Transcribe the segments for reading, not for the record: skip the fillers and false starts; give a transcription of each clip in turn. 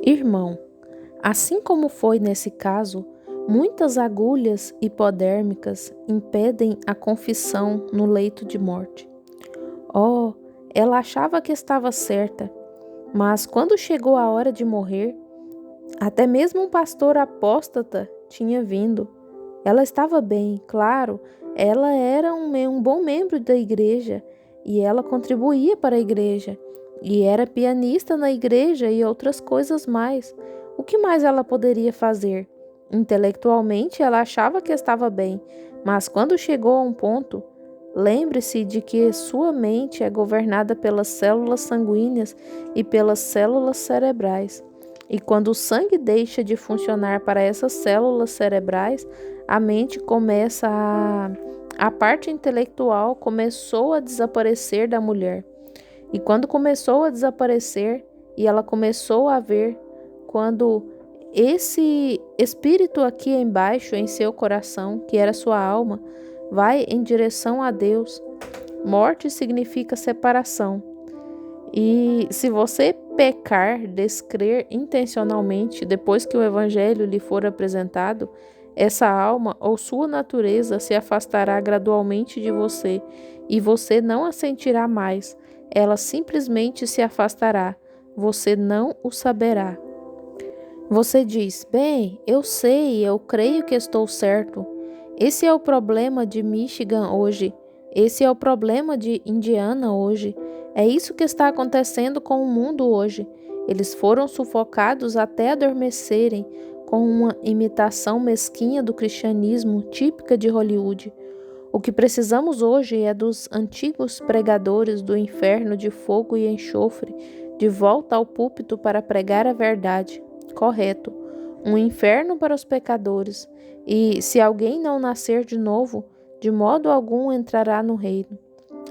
Irmão, assim como foi nesse caso, muitas agulhas hipodérmicas impedem a confissão no leito de morte. Oh, ela achava que estava certa, mas quando chegou a hora de morrer, até mesmo um pastor apóstata tinha vindo. Ela estava bem, claro, ela era um bom membro da igreja e ela contribuía para a igreja e era pianista na igreja e outras coisas mais. O que mais ela poderia fazer? Intelectualmente, ela achava que estava bem, mas quando chegou a um ponto, lembre-se de que sua mente é governada pelas células sanguíneas e pelas células cerebrais. E quando o sangue deixa de funcionar para essas células cerebrais, a mente começa a parte intelectual começou a desaparecer da mulher. E quando começou a desaparecer e ela começou a ver, quando esse espírito aqui embaixo em seu coração, que era sua alma, vai em direção a Deus, morte significa separação. E se você pecar, descrer intencionalmente depois que o evangelho lhe for apresentado, essa alma ou sua natureza se afastará gradualmente de você e você não a sentirá mais. Ela simplesmente se afastará. Você não o saberá. Você diz: bem, eu sei, eu creio que estou certo. Esse é o problema de Michigan hoje. Esse é o problema de Indiana hoje. É isso que está acontecendo com o mundo hoje. Eles foram sufocados até adormecerem com uma imitação mesquinha do cristianismo típica de Hollywood. O que precisamos hoje é dos antigos pregadores do inferno de fogo e enxofre de volta ao púlpito para pregar a verdade. Correto. Um inferno para os pecadores. E se alguém não nascer de novo, de modo algum entrará no reino.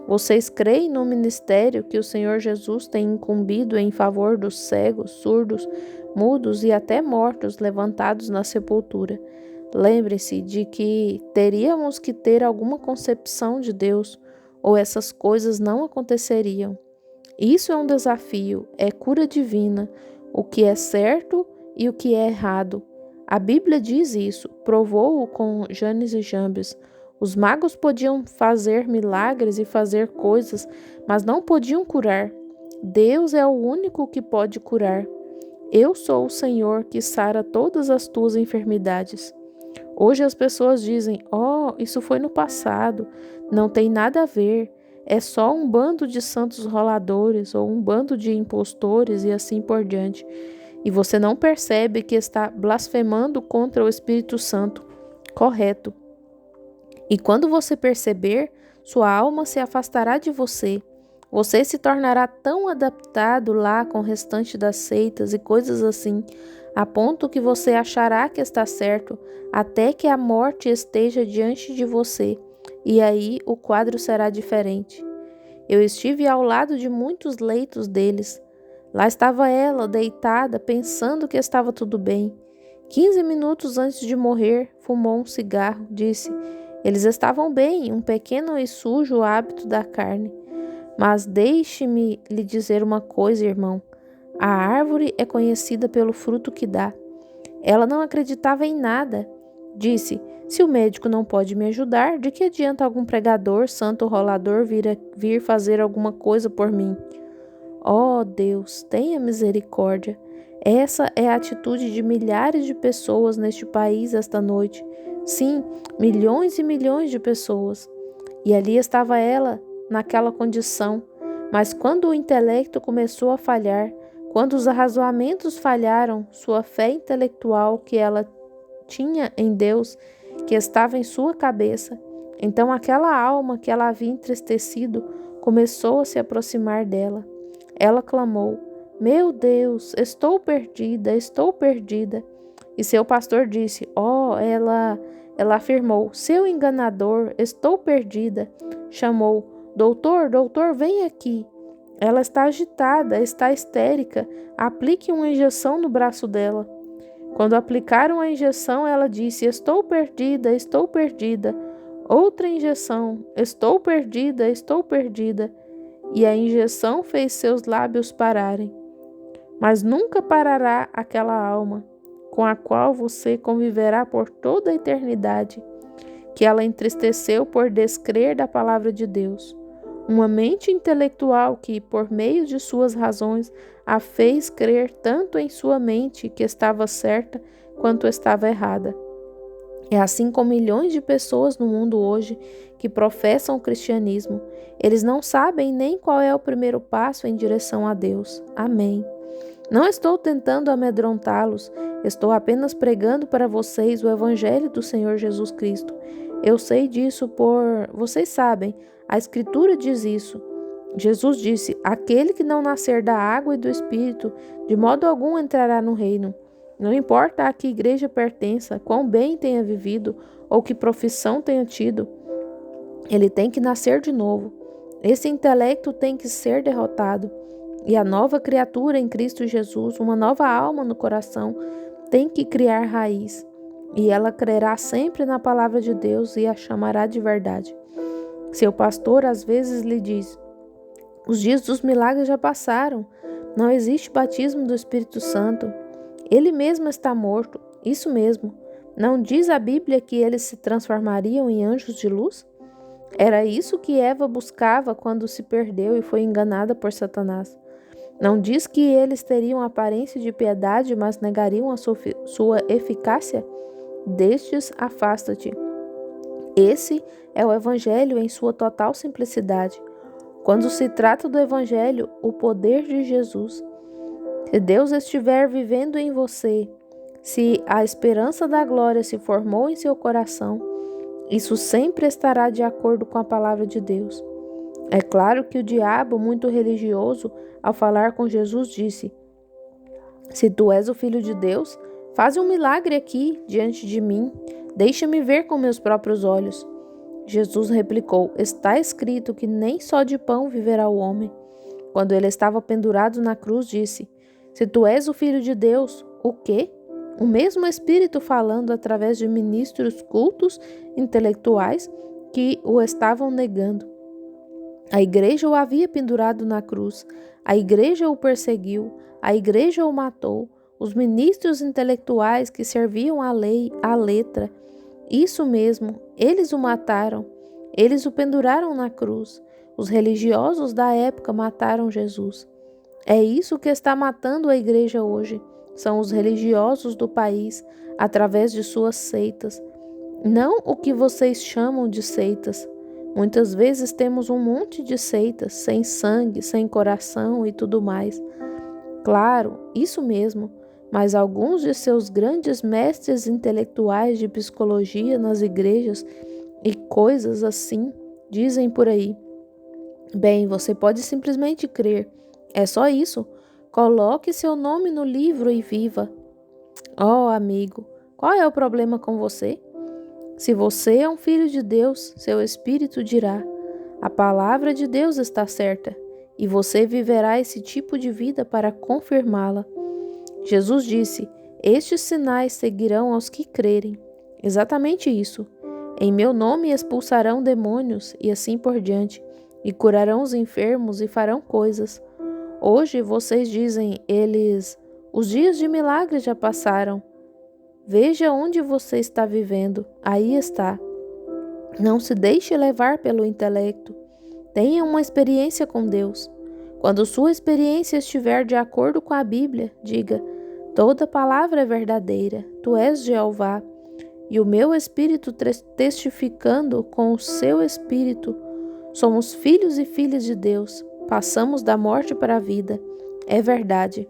Vocês creem no ministério que o Senhor Jesus tem incumbido em favor dos cegos, surdos, mudos e até mortos levantados na sepultura. Lembre-se de que teríamos que ter alguma concepção de Deus, ou essas coisas não aconteceriam. Isso é um desafio, é cura divina, o que é certo e o que é errado. A Bíblia diz isso, provou-o com Janes e Jambes. Os magos podiam fazer milagres e fazer coisas, mas não podiam curar. Deus é o único que pode curar. Eu sou o Senhor que sara todas as tuas enfermidades. Hoje as pessoas dizem: oh, isso foi no passado, não tem nada a ver, é só um bando de santos roladores ou um bando de impostores e assim por diante. E você não percebe que está blasfemando contra o Espírito Santo. Correto. E quando você perceber, sua alma se afastará de você. Você se tornará tão adaptado lá com o restante das seitas e coisas assim, a ponto que você achará que está certo, até que a morte esteja diante de você. E aí o quadro será diferente. Eu estive ao lado de muitos leitos deles. Lá estava ela, deitada, pensando que estava tudo bem. 15 minutos antes de morrer, fumou um cigarro, disse: eles estavam bem, um pequeno e sujo hábito da carne. Mas deixe-me lhe dizer uma coisa, irmão. A árvore é conhecida pelo fruto que dá. Ela não acreditava em nada. Disse: se o médico não pode me ajudar, de que adianta algum pregador, santo rolador vir fazer alguma coisa por mim? Oh, Deus, tenha misericórdia. Essa é a atitude de milhares de pessoas neste país esta noite. Sim, milhões e milhões de pessoas. E ali estava ela, naquela condição. Mas quando o intelecto começou a falhar, quando os arrazoamentos falharam, sua fé intelectual que ela tinha em Deus, que estava em sua cabeça, então aquela alma que ela havia entristecido começou a se aproximar dela. Ela clamou: meu Deus, estou perdida, estou perdida. E seu pastor disse: oh, ela afirmou: seu enganador, estou perdida. Chamou: doutor, doutor, vem aqui. Ela está agitada, está histérica. Aplique uma injeção no braço dela. Quando aplicaram a injeção, ela disse: estou perdida, estou perdida. Outra injeção: estou perdida, estou perdida. E a injeção fez seus lábios pararem. mas nunca parará aquela alma com a qual você conviverá por toda a eternidade, que ela entristeceu por descrer da palavra de Deus. Uma mente intelectual que, por meio de suas razões, a fez crer tanto em sua mente que estava certa quanto estava errada. É assim com milhões de pessoas no mundo hoje que professam o cristianismo. Eles não sabem nem qual é o primeiro passo em direção a Deus. Amém. Não estou tentando amedrontá-los, estou apenas pregando para vocês o Evangelho do Senhor Jesus Cristo. Eu sei disso Vocês sabem, a Escritura diz isso. Jesus disse: aquele que não nascer da água e do Espírito, de modo algum entrará no reino. Não importa a que igreja pertença, quão bem tenha vivido ou que profissão tenha tido, ele tem que nascer de novo. Esse intelecto tem que ser derrotado. E a nova criatura em Cristo Jesus, uma nova alma no coração, tem que criar raiz. E ela crerá sempre na palavra de Deus e a chamará de verdade. Seu pastor às vezes lhe diz: os dias dos milagres já passaram. Não existe batismo do Espírito Santo. Ele mesmo está morto. Isso mesmo. Não diz a Bíblia que eles se transformariam em anjos de luz? Era isso que Eva buscava quando se perdeu e foi enganada por Satanás. Não diz que eles teriam aparência de piedade, mas negariam a sua eficácia? Destes, afasta-te. Esse é o Evangelho em sua total simplicidade. Quando se trata do Evangelho, o poder de Jesus. Se Deus estiver vivendo em você, se a esperança da glória se formou em seu coração, isso sempre estará de acordo com a palavra de Deus. É claro que o diabo, muito religioso, ao falar com Jesus, disse: se tu és o Filho de Deus, faze um milagre aqui, diante de mim. Deixa-me ver com meus próprios olhos. Jesus replicou: está escrito que nem só de pão viverá o homem. Quando ele estava pendurado na cruz, disse: se tu és o Filho de Deus, o quê? O mesmo Espírito falando através de ministros cultos, intelectuais, que o estavam negando. A igreja o havia pendurado na cruz, a igreja o perseguiu, a igreja o matou, os ministros intelectuais que serviam à lei, à letra. Isso mesmo, eles o mataram, eles o penduraram na cruz. Os religiosos da época mataram Jesus. É isso que está matando a igreja hoje. São os religiosos do país, através de suas seitas. Não o que vocês chamam de seitas. Muitas vezes temos um monte de seitas, sem sangue, sem coração e tudo mais. Claro, isso mesmo, mas alguns de seus grandes mestres intelectuais de psicologia nas igrejas e coisas assim dizem por aí: bem, você pode simplesmente crer. É só isso. Coloque seu nome no livro e viva. Oh, amigo, qual é o problema com você? Se você é um filho de Deus, seu espírito dirá: a palavra de Deus está certa, e você viverá esse tipo de vida para confirmá-la. Jesus disse: estes sinais seguirão aos que crerem. Exatamente isso. Em meu nome expulsarão demônios e assim por diante, e curarão os enfermos e farão coisas. Hoje vocês dizem, os dias de milagre já passaram. Veja onde você está vivendo, aí está. Não se deixe levar pelo intelecto. Tenha uma experiência com Deus. Quando sua experiência estiver de acordo com a Bíblia, diga: toda palavra é verdadeira, tu és Jeová, e o meu espírito testificando com o seu espírito. Somos filhos e filhas de Deus, passamos da morte para a vida. É verdade.